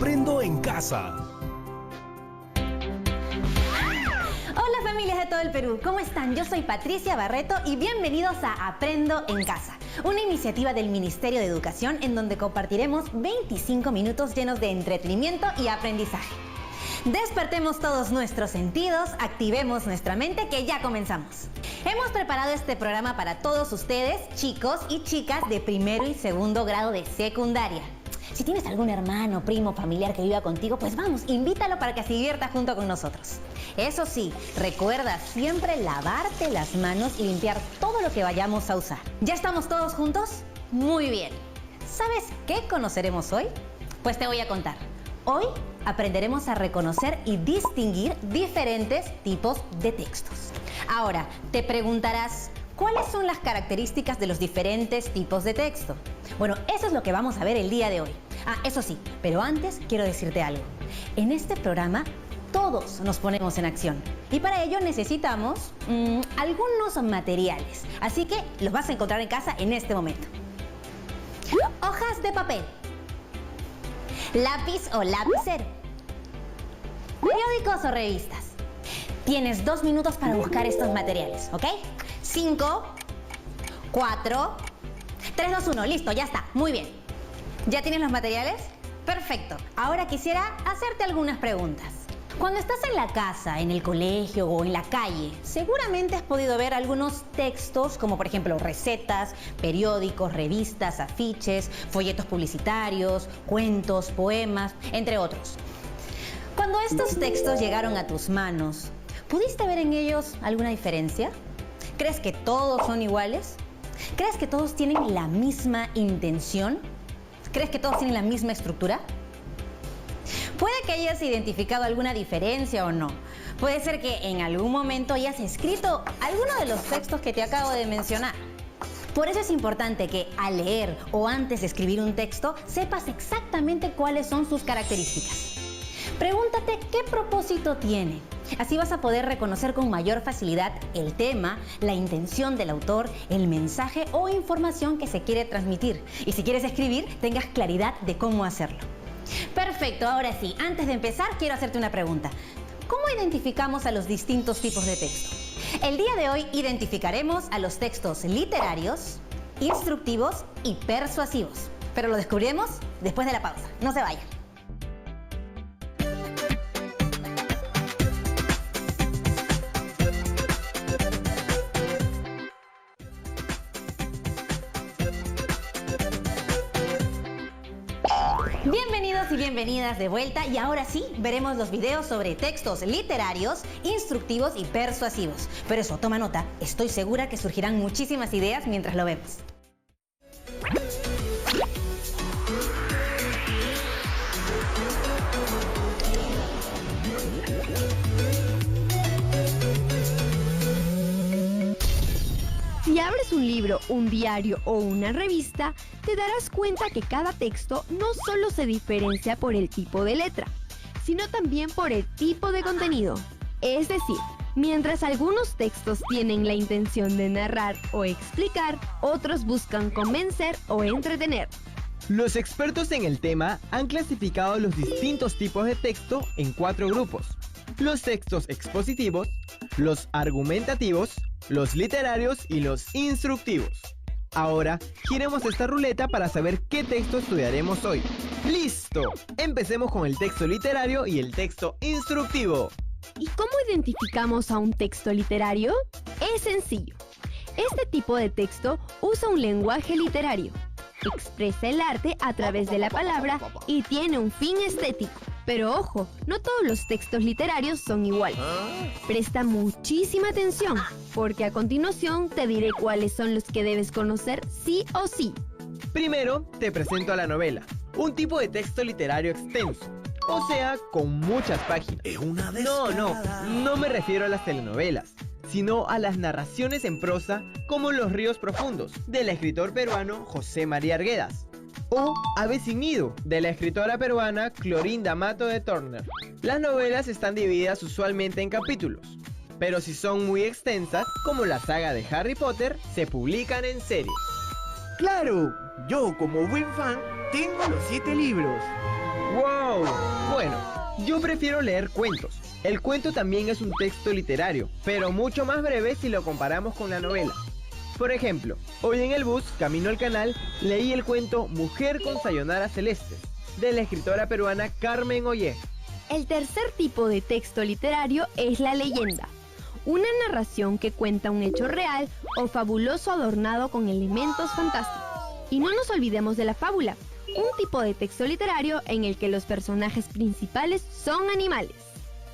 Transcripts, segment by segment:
Aprendo en Casa. Hola familias de todo el Perú, ¿cómo están? Yo soy Patricia Barreto y bienvenidos a Aprendo en Casa, una iniciativa del Ministerio de Educación en donde compartiremos 25 minutos llenos de entretenimiento y aprendizaje. Despertemos todos nuestros sentidos, activemos nuestra mente, que ya comenzamos. Hemos preparado este programa para todos ustedes, chicos y chicas de primero y segundo grado de secundaria. Si tienes algún hermano, primo, familiar que viva contigo, pues vamos, invítalo para que se divierta junto con nosotros. Eso sí, recuerda siempre lavarte las manos y limpiar todo lo que vayamos a usar. ¿Ya estamos todos juntos? Muy bien. ¿Sabes qué conoceremos hoy? Pues te voy a contar. Hoy aprenderemos a reconocer y distinguir diferentes tipos de textos. Ahora, te preguntarás, ¿cuáles son las características de los diferentes tipos de texto? Bueno, eso es lo que vamos a ver el día de hoy. Eso sí, pero antes quiero decirte algo. En este programa todos nos ponemos en acción y para ello necesitamos algunos materiales. Así que los vas a encontrar en casa en este momento. Hojas de papel, lápiz o lapicero, periódicos o revistas. Tienes 2 minutos para buscar estos materiales, ¿ok? 5, 4, 3, 2, 1, listo, ya está, muy bien. ¿Ya tienes los materiales? Perfecto. Ahora quisiera hacerte algunas preguntas. Cuando estás en la casa, en el colegio o en la calle, seguramente has podido ver algunos textos como por ejemplo recetas, periódicos, revistas, afiches, folletos publicitarios, cuentos, poemas, entre otros. Cuando estos textos llegaron a tus manos, ¿pudiste ver en ellos alguna diferencia? ¿Crees que todos son iguales? ¿Crees que todos tienen la misma intención? ¿Crees que todos tienen la misma estructura? Puede que hayas identificado alguna diferencia o no. Puede ser que en algún momento hayas escrito alguno de los textos que te acabo de mencionar. Por eso es importante que al leer o antes de escribir un texto sepas exactamente cuáles son sus características. Pregúntate qué propósito tiene. Así vas a poder reconocer con mayor facilidad el tema, la intención del autor, el mensaje o información que se quiere transmitir. Y si quieres escribir, tengas claridad de cómo hacerlo. Perfecto, ahora sí, antes de empezar quiero hacerte una pregunta. ¿Cómo identificamos a los distintos tipos de texto? El día de hoy identificaremos a los textos literarios, instructivos y persuasivos. Pero lo descubriremos después de la pausa. No se vayan. Bienvenidos y bienvenidas de vuelta y ahora sí veremos los videos sobre textos literarios, instructivos y persuasivos. Pero eso, toma nota, estoy segura que surgirán muchísimas ideas mientras lo vemos. Si abres un libro, un diario o una revista, te darás cuenta que cada texto no solo se diferencia por el tipo de letra, sino también por el tipo de contenido. Es decir, mientras algunos textos tienen la intención de narrar o explicar, otros buscan convencer o entretener. Los expertos en el tema han clasificado los distintos tipos de texto en 4 grupos: los textos expositivos, los argumentativos, los literarios y los instructivos. Ahora, giremos esta ruleta para saber qué texto estudiaremos hoy. ¡Listo! Empecemos con el texto literario y el texto instructivo. ¿Y cómo identificamos a un texto literario? Es sencillo. Este tipo de texto usa un lenguaje literario, expresa el arte a través de la palabra y tiene un fin estético. Pero ojo, no todos los textos literarios son iguales. Presta muchísima atención, porque a continuación te diré cuáles son los que debes conocer sí o sí. Primero, te presento a la novela, un tipo de texto literario extenso, o sea, con muchas páginas. No me refiero a las telenovelas, sino a las narraciones en prosa como Los ríos profundos, del escritor peruano José María Arguedas, o Ave sin nido, de la escritora peruana Clorinda Mato de Turner. Las novelas están divididas usualmente en capítulos, pero si son muy extensas, como la saga de Harry Potter, se publican en series. ¡Claro! Yo, como buen fan, tengo los 7 libros. ¡Wow! Bueno, yo prefiero leer cuentos. El cuento también es un texto literario, pero mucho más breve si lo comparamos con la novela. Por ejemplo, hoy en el bus, camino al canal, leí el cuento Mujer con Sayonara Celeste, de la escritora peruana Carmen Ollé. El tercer tipo de texto literario es la leyenda. Una narración que cuenta un hecho real o fabuloso adornado con elementos fantásticos. Y no nos olvidemos de la fábula, un tipo de texto literario en el que los personajes principales son animales.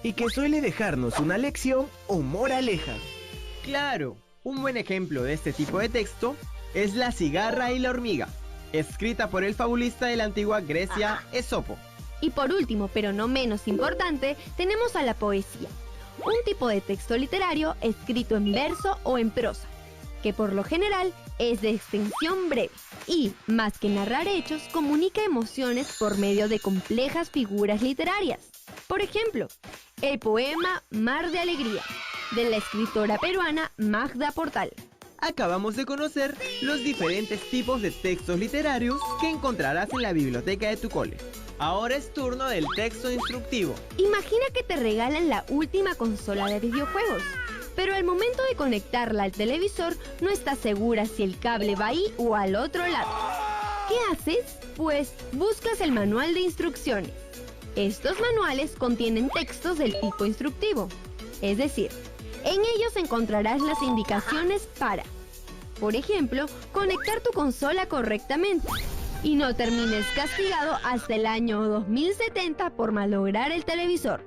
Y que suele dejarnos una lección o moraleja. Claro, un buen ejemplo de este tipo de texto es La cigarra y la hormiga, escrita por el fabulista de la antigua Grecia, Esopo. Y por último, pero no menos importante, tenemos a la poesía, un tipo de texto literario escrito en verso o en prosa, que por lo general es de extensión breve y, más que narrar hechos, comunica emociones por medio de complejas figuras literarias. Por ejemplo, el poema Mar de Alegría, de la escritora peruana Magda Portal. Acabamos de conocer los diferentes tipos de textos literarios que encontrarás en la biblioteca de tu cole. Ahora es turno del texto instructivo. Imagina que te regalan la última consola de videojuegos, pero al momento de conectarla al televisor no estás segura si el cable va ahí o al otro lado. ¿Qué haces? Pues buscas el manual de instrucciones. Estos manuales contienen textos del tipo instructivo, es decir, en ellos encontrarás las indicaciones para, por ejemplo, conectar tu consola correctamente y no termines castigado hasta el año 2070 por malograr el televisor.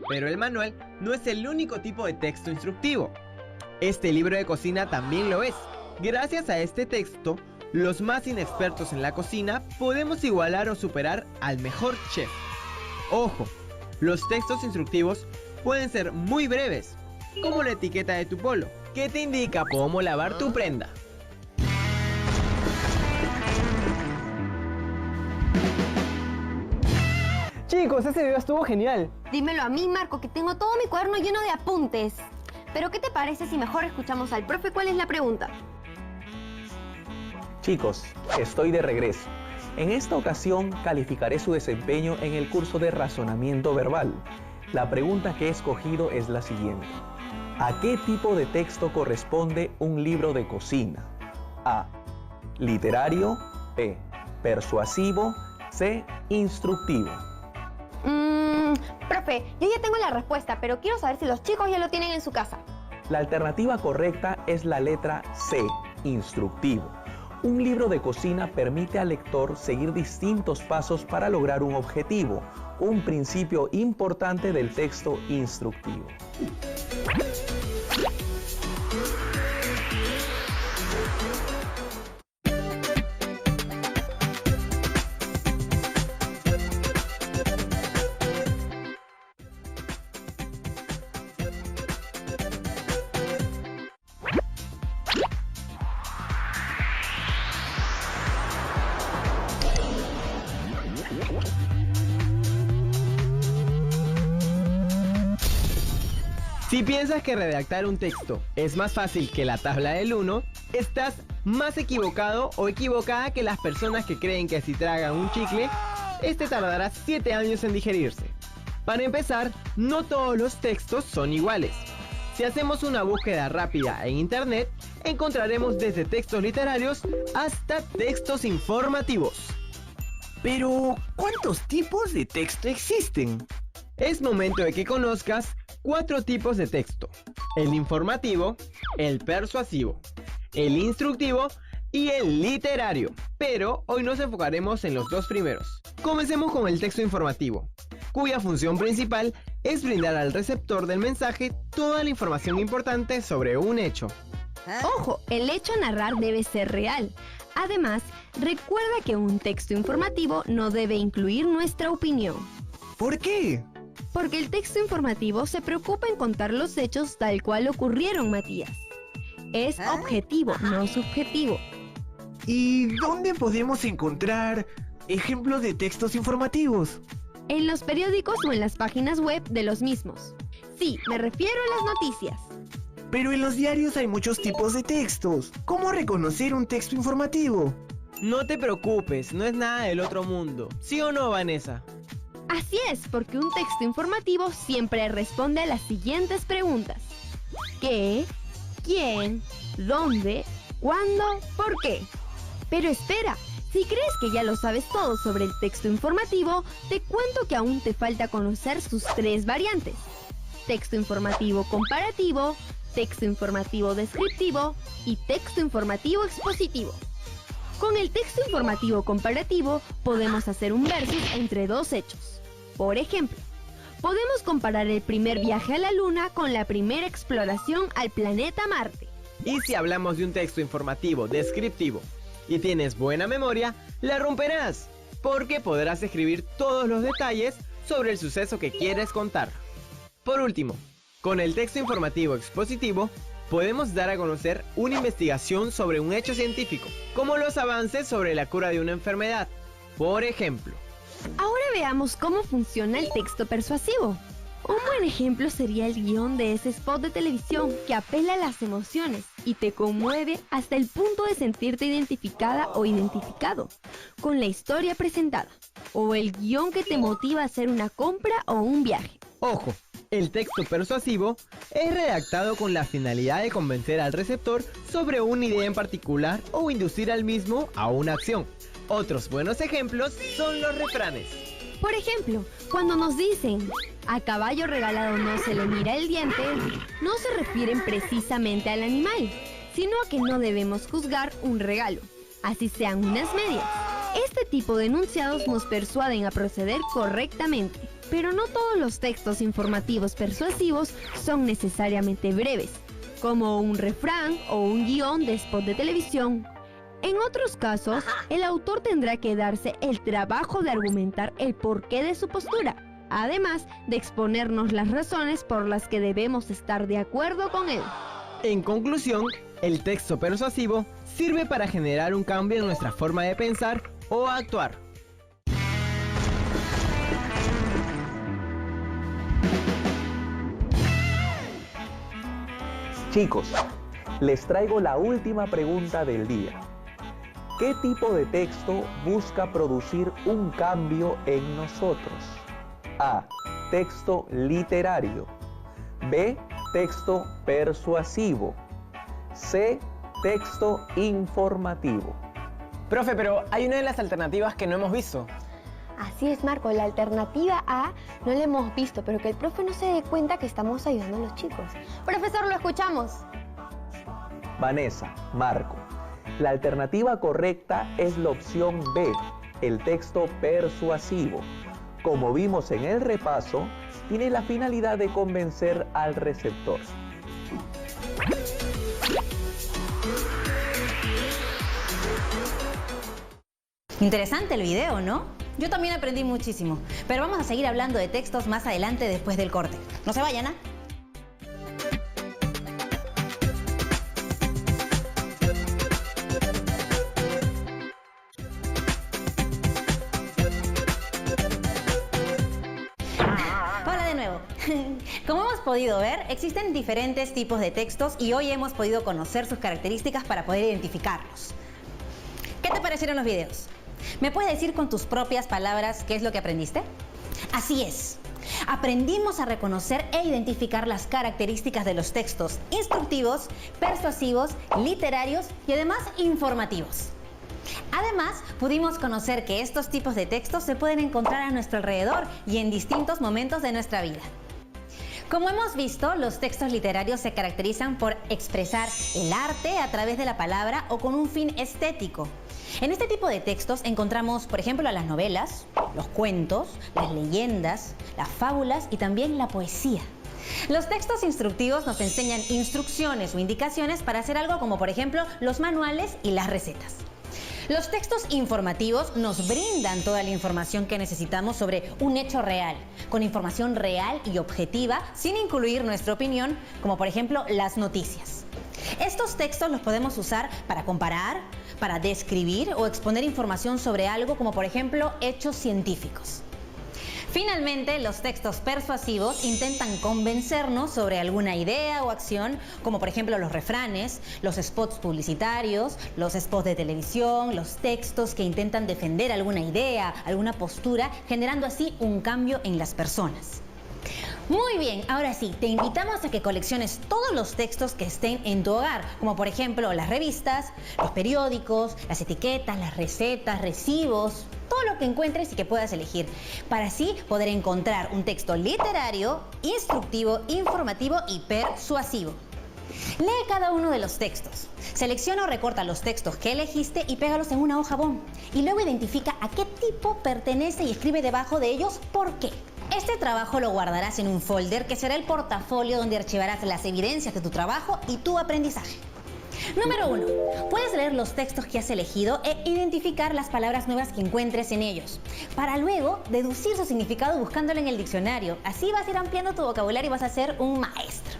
Pero el manual no es el único tipo de texto instructivo. Este libro de cocina también lo es. Gracias a este texto, los más inexpertos en la cocina podemos igualar o superar al mejor chef. Ojo, los textos instructivos pueden ser muy breves, como la etiqueta de tu polo, que te indica cómo lavar tu prenda. Chicos, ese video estuvo genial. Dímelo a mí, Marco, que tengo todo mi cuaderno lleno de apuntes. Pero ¿qué te parece si mejor escuchamos al profe cuál es la pregunta? Chicos, estoy de regreso. En esta ocasión calificaré su desempeño en el curso de razonamiento verbal. La pregunta que he escogido es la siguiente. ¿A qué tipo de texto corresponde un libro de cocina? A. Literario. B. Persuasivo. C. Instructivo. Profe, yo ya tengo la respuesta, pero quiero saber si los chicos ya lo tienen en su casa. La alternativa correcta es la letra C. Instructivo. Un libro de cocina permite al lector seguir distintos pasos para lograr un objetivo, un principio importante del texto instructivo. Si piensas que redactar un texto es más fácil que la tabla del 1, estás más equivocado o equivocada que las personas que creen que si tragan un chicle, este tardará 7 años en digerirse. Para empezar, no todos los textos son iguales. Si hacemos una búsqueda rápida en internet, encontraremos desde textos literarios hasta textos informativos. Pero, ¿cuántos tipos de texto existen? Es momento de que conozcas 4 tipos de texto: el informativo, el persuasivo, el instructivo y el literario. Pero hoy nos enfocaremos en los 2 primeros. Comencemos con el texto informativo, cuya función principal es brindar al receptor del mensaje toda la información importante sobre un hecho. Ojo, el hecho a narrar debe ser real. Además, recuerda que un texto informativo no debe incluir nuestra opinión. ¿Por qué? Porque el texto informativo se preocupa en contar los hechos tal cual ocurrieron, Matías. Es objetivo, no subjetivo. ¿Y dónde podemos encontrar ejemplos de textos informativos? En los periódicos o en las páginas web de los mismos. Sí, me refiero a las noticias. Pero en los diarios hay muchos tipos de textos. ¿Cómo reconocer un texto informativo? No te preocupes, no es nada del otro mundo. ¿Sí o no, Vanessa? Así es, porque un texto informativo siempre responde a las siguientes preguntas. ¿Qué? ¿Quién? ¿Dónde? ¿Cuándo? ¿Por qué? Pero espera, si crees que ya lo sabes todo sobre el texto informativo, te cuento que aún te falta conocer sus 3 variantes. Texto informativo comparativo, texto informativo descriptivo y texto informativo expositivo. Con el texto informativo comparativo podemos hacer un versus entre 2 hechos. Por ejemplo, podemos comparar el primer viaje a la Luna con la primera exploración al planeta Marte. Y si hablamos de un texto informativo descriptivo y tienes buena memoria, la romperás, porque podrás escribir todos los detalles sobre el suceso que quieres contar. Por último, con el texto informativo expositivo, podemos dar a conocer una investigación sobre un hecho científico, como los avances sobre la cura de una enfermedad. Por ejemplo, Ahora veamos cómo funciona el texto persuasivo. Un buen ejemplo sería el guión de ese spot de televisión que apela a las emociones y te conmueve hasta el punto de sentirte identificada o identificado con la historia presentada, o el guión que te motiva a hacer una compra o un viaje. ojo, el texto persuasivo es redactado con la finalidad de convencer al receptor sobre una idea en particular o inducir al mismo a una acción. Otros buenos ejemplos son los refranes. Por ejemplo, cuando nos dicen "a caballo regalado no se le mira el diente", no se refieren precisamente al animal, sino a que no debemos juzgar un regalo, así sean unas medias. Este tipo de enunciados nos persuaden a proceder correctamente, pero no todos los textos informativos persuasivos son necesariamente breves, como un refrán o un guión de spot de televisión. En otros casos, el autor tendrá que darse el trabajo de argumentar el porqué de su postura, además de exponernos las razones por las que debemos estar de acuerdo con él. En conclusión, el texto persuasivo sirve para generar un cambio en nuestra forma de pensar o actuar. Chicos, les traigo la última pregunta del día. ¿Qué tipo de texto busca producir un cambio en nosotros? A. Texto literario. B. Texto persuasivo. C. Texto informativo. Profe, pero hay una de las alternativas que no hemos visto. Así es, Marco, la alternativa A no la hemos visto, pero que el profe no se dé cuenta que estamos ayudando a los chicos. Profesor, lo escuchamos. Vanessa, Marco. La alternativa correcta es la opción B, el texto persuasivo. Como vimos en el repaso, tiene la finalidad de convencer al receptor. Interesante el video, ¿no? Yo también aprendí muchísimo, pero vamos a seguir hablando de textos más adelante después del corte. No se vayan, ¿ah? Hola de nuevo. Como hemos podido ver, existen diferentes tipos de textos y hoy hemos podido conocer sus características para poder identificarlos. ¿Qué te parecieron los videos? ¿Me puedes decir con tus propias palabras qué es lo que aprendiste? Así es. Aprendimos a reconocer e identificar las características de los textos instructivos, persuasivos, literarios y además informativos. Además, pudimos conocer que estos tipos de textos se pueden encontrar a nuestro alrededor y en distintos momentos de nuestra vida. Como hemos visto, los textos literarios se caracterizan por expresar el arte a través de la palabra o con un fin estético. En este tipo de textos encontramos, por ejemplo, las novelas, los cuentos, las leyendas, las fábulas y también la poesía. Los textos instructivos nos enseñan instrucciones o indicaciones para hacer algo como, por ejemplo, los manuales y las recetas. Los textos informativos nos brindan toda la información que necesitamos sobre un hecho real, con información real y objetiva, sin incluir nuestra opinión, como por ejemplo las noticias. Estos textos los podemos usar para comparar, para describir o exponer información sobre algo, como por ejemplo hechos científicos. Finalmente, los textos persuasivos intentan convencernos sobre alguna idea o acción, como por ejemplo los refranes, los spots publicitarios, los spots de televisión, los textos que intentan defender alguna idea, alguna postura, generando así un cambio en las personas. Muy bien, ahora sí, te invitamos a que colecciones todos los textos que estén en tu hogar, como por ejemplo las revistas, los periódicos, las etiquetas, las recetas, recibos, todo lo que encuentres y que puedas elegir, para así poder encontrar un texto literario, instructivo, informativo y persuasivo. Lee cada uno de los textos. Selecciona o recorta los textos que elegiste y pégalos en una hoja bond. Y luego identifica a qué tipo pertenece y escribe debajo de ellos por qué. Este trabajo lo guardarás en un folder que será el portafolio donde archivarás las evidencias de tu trabajo y tu aprendizaje. Número 1. Puedes leer los textos que has elegido e identificar las palabras nuevas que encuentres en ellos, para luego deducir su significado buscándolo en el diccionario. Así vas a ir ampliando tu vocabulario y vas a ser un maestro.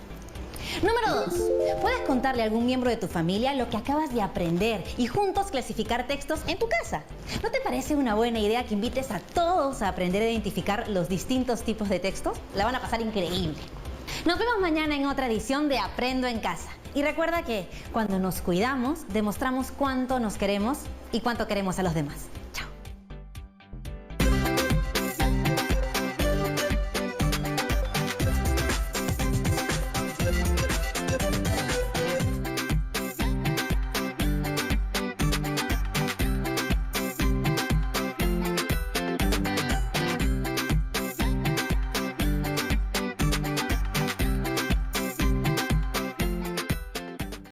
Número 2. Puedes contarle a algún miembro de tu familia lo que acabas de aprender y juntos clasificar textos en tu casa. ¿No te parece una buena idea que invites a todos a aprender a identificar los distintos tipos de textos? La van a pasar increíble. Nos vemos mañana en otra edición de Aprendo en Casa. Y recuerda que cuando nos cuidamos, demostramos cuánto nos queremos y cuánto queremos a los demás.